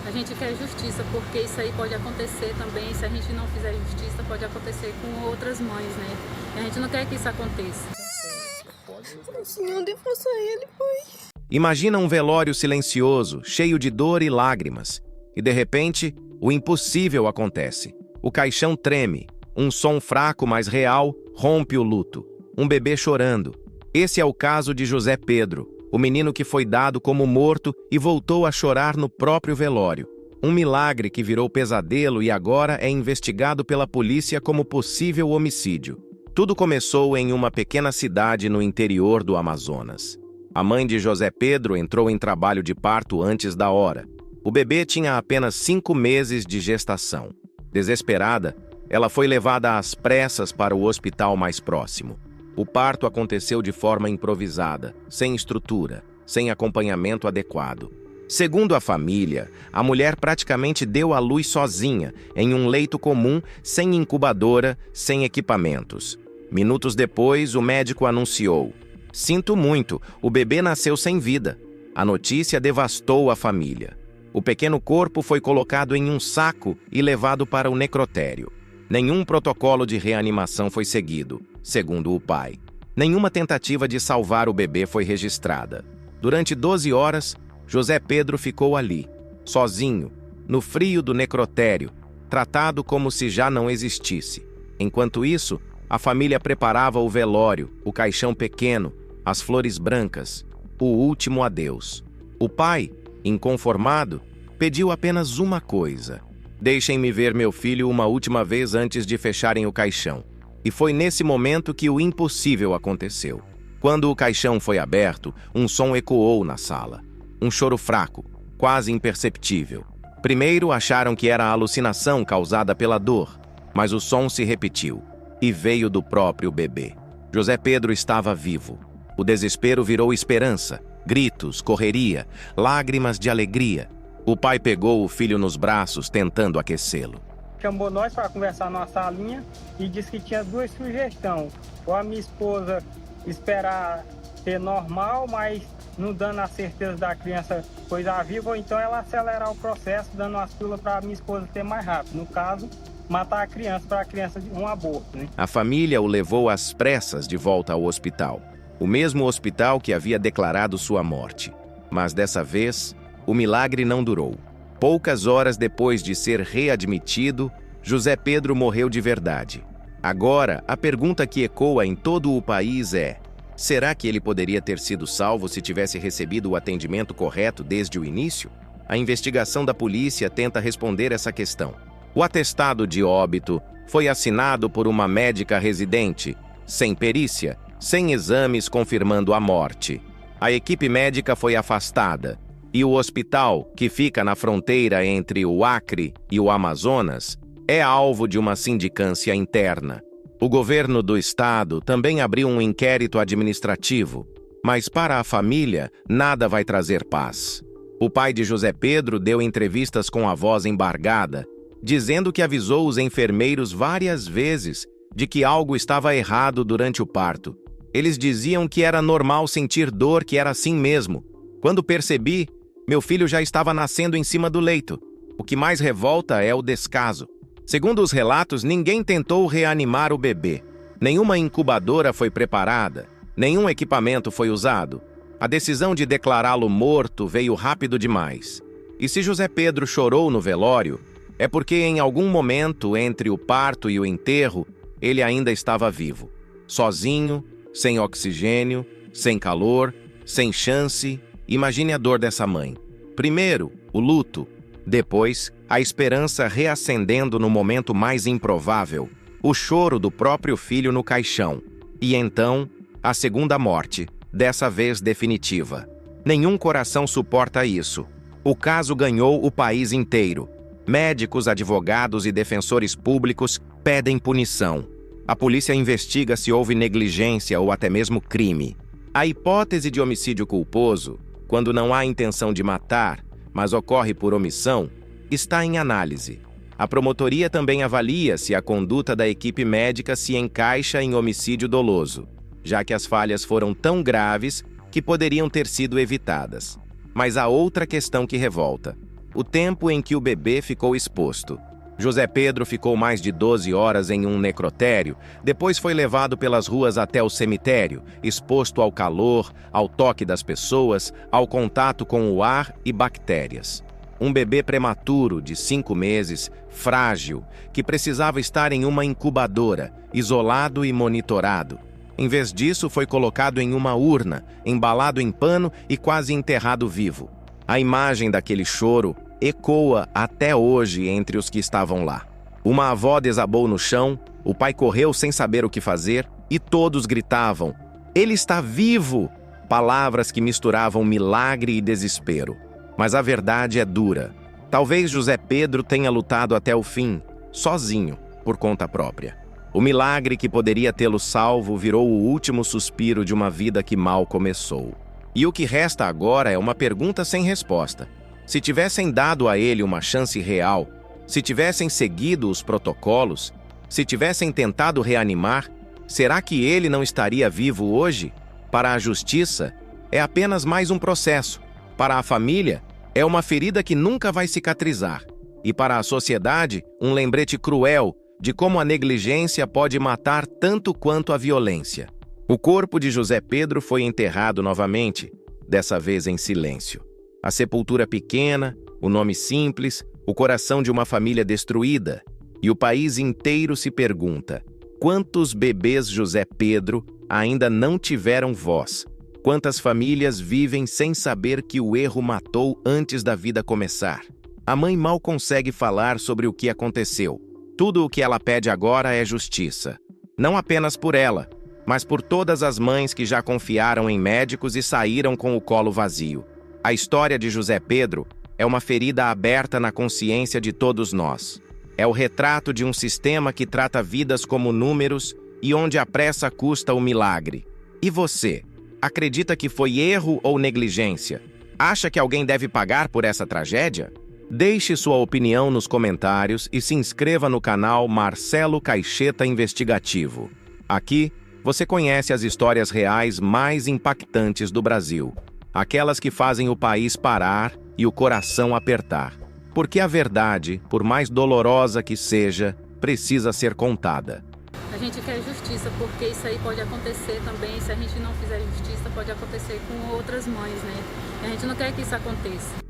A gente quer justiça, porque isso aí pode acontecer também, se a gente não fizer justiça, pode acontecer com outras mães, né? E a gente não quer que isso aconteça. O senhor onde fosse ele, pai. Imagina um velório silencioso, cheio de dor e lágrimas. E de repente, o impossível acontece. O caixão treme. Um som fraco, mas real, rompe o luto. Um bebê chorando. Esse é o caso de José Pedro, o menino que foi dado como morto e voltou a chorar no próprio velório. Um milagre que virou pesadelo e agora é investigado pela polícia como possível homicídio. Tudo começou em uma pequena cidade no interior do Amazonas. A mãe de José Pedro entrou em trabalho de parto antes da hora. O bebê tinha apenas 5 meses de gestação. Desesperada, ela foi levada às pressas para o hospital mais próximo. O parto aconteceu de forma improvisada, sem estrutura, sem acompanhamento adequado. Segundo a família, a mulher praticamente deu à luz sozinha, em um leito comum, sem incubadora, sem equipamentos. Minutos depois, o médico anunciou: "Sinto muito, o bebê nasceu sem vida." A notícia devastou a família. O pequeno corpo foi colocado em um saco e levado para o necrotério. Nenhum protocolo de reanimação foi seguido, segundo o pai. Nenhuma tentativa de salvar o bebê foi registrada. Durante 12 horas, José Pedro ficou ali, sozinho, no frio do necrotério, tratado como se já não existisse. Enquanto isso, a família preparava o velório, o caixão pequeno, as flores brancas, o último adeus. O pai, inconformado, pediu apenas uma coisa: "Deixem-me ver meu filho uma última vez antes de fecharem o caixão." E foi nesse momento que o impossível aconteceu. Quando o caixão foi aberto, um som ecoou na sala. Um choro fraco, quase imperceptível. Primeiro acharam que era a alucinação causada pela dor, mas o som se repetiu e veio do próprio bebê. José Pedro estava vivo. O desespero virou esperança, gritos, correria, lágrimas de alegria. O pai pegou o filho nos braços, tentando aquecê-lo. Chamou nós para conversar numa salinha e disse que tinha 2 sugestões. Ou a minha esposa esperar ser normal, mas não dando a certeza da criança coisa viva, ou então ela acelerar o processo, dando as pílulas para a minha esposa ter mais rápido. No caso, matar a criança para a criança de um aborto, né? A família o levou às pressas de volta ao hospital. O mesmo hospital que havia declarado sua morte. Mas dessa vez, o milagre não durou. Poucas horas depois de ser readmitido, José Pedro morreu de verdade. Agora, a pergunta que ecoa em todo o país é: será que ele poderia ter sido salvo se tivesse recebido o atendimento correto desde o início? A investigação da polícia tenta responder essa questão. O atestado de óbito foi assinado por uma médica residente, sem perícia, sem exames confirmando a morte. A equipe médica foi afastada. E o hospital, que fica na fronteira entre o Acre e o Amazonas, é alvo de uma sindicância interna. O governo do estado também abriu um inquérito administrativo, mas para a família, nada vai trazer paz. O pai de José Pedro deu entrevistas com a voz embargada, dizendo que avisou os enfermeiros várias vezes de que algo estava errado durante o parto. Eles diziam que era normal sentir dor, que era assim mesmo. Quando percebi, meu filho já estava nascendo em cima do leito. O que mais revolta é o descaso. Segundo os relatos, ninguém tentou reanimar o bebê. Nenhuma incubadora foi preparada. Nenhum equipamento foi usado. A decisão de declará-lo morto veio rápido demais. E se José Pedro chorou no velório, é porque em algum momento entre o parto e o enterro, ele ainda estava vivo. Sozinho, sem oxigênio, sem calor, sem chance. Imagine a dor dessa mãe. Primeiro, o luto. Depois, a esperança reacendendo no momento mais improvável. O choro do próprio filho no caixão. E então, a segunda morte, dessa vez definitiva. Nenhum coração suporta isso. O caso ganhou o país inteiro. Médicos, advogados e defensores públicos pedem punição. A polícia investiga se houve negligência ou até mesmo crime. A hipótese de homicídio culposo, quando não há intenção de matar, mas ocorre por omissão, está em análise. A promotoria também avalia se a conduta da equipe médica se encaixa em homicídio doloso, já que as falhas foram tão graves que poderiam ter sido evitadas. Mas há outra questão que revolta. o tempo em que o bebê ficou exposto. José Pedro ficou mais de 12 horas em um necrotério, depois foi levado pelas ruas até o cemitério, exposto ao calor, ao toque das pessoas, ao contato com o ar e bactérias. Um bebê prematuro de 5 meses, frágil, que precisava estar em uma incubadora, isolado e monitorado. Em vez disso, foi colocado em uma urna, embalado em pano e quase enterrado vivo. A imagem daquele choro ecoa até hoje entre os que estavam lá. Uma avó desabou no chão, o pai correu sem saber o que fazer e todos gritavam: "Ele está vivo!" Palavras que misturavam milagre e desespero. Mas a verdade é dura. Talvez José Pedro tenha lutado até o fim, sozinho, por conta própria. O milagre que poderia tê-lo salvo virou o último suspiro de uma vida que mal começou. E o que resta agora é uma pergunta sem resposta. Se tivessem dado a ele uma chance real, se tivessem seguido os protocolos, se tivessem tentado reanimar, será que ele não estaria vivo hoje? Para a justiça, é apenas mais um processo. Para a família, é uma ferida que nunca vai cicatrizar. E para a sociedade, um lembrete cruel de como a negligência pode matar tanto quanto a violência. O corpo de José Pedro foi enterrado novamente, dessa vez em silêncio. A sepultura pequena, o nome simples, o coração de uma família destruída. E o país inteiro se pergunta: quantos bebês José Pedro ainda não tiveram voz? Quantas famílias vivem sem saber que o erro matou antes da vida começar? A mãe mal consegue falar sobre o que aconteceu. Tudo o que ela pede agora é justiça. Não apenas por ela, mas por todas as mães que já confiaram em médicos e saíram com o colo vazio. A história de José Pedro é uma ferida aberta na consciência de todos nós. É o retrato de um sistema que trata vidas como números e onde a pressa custa o milagre. E você? Acredita que foi erro ou negligência? Acha que alguém deve pagar por essa tragédia? Deixe sua opinião nos comentários e se inscreva no canal Marcelo Caixeta Investigativo. Aqui, você conhece as histórias reais mais impactantes do Brasil. Aquelas que fazem o país parar e o coração apertar. Porque a verdade, por mais dolorosa que seja, precisa ser contada. A gente quer justiça, porque isso aí pode acontecer também. Se a gente não fizer justiça, pode acontecer com outras mães, né? E a gente não quer que isso aconteça.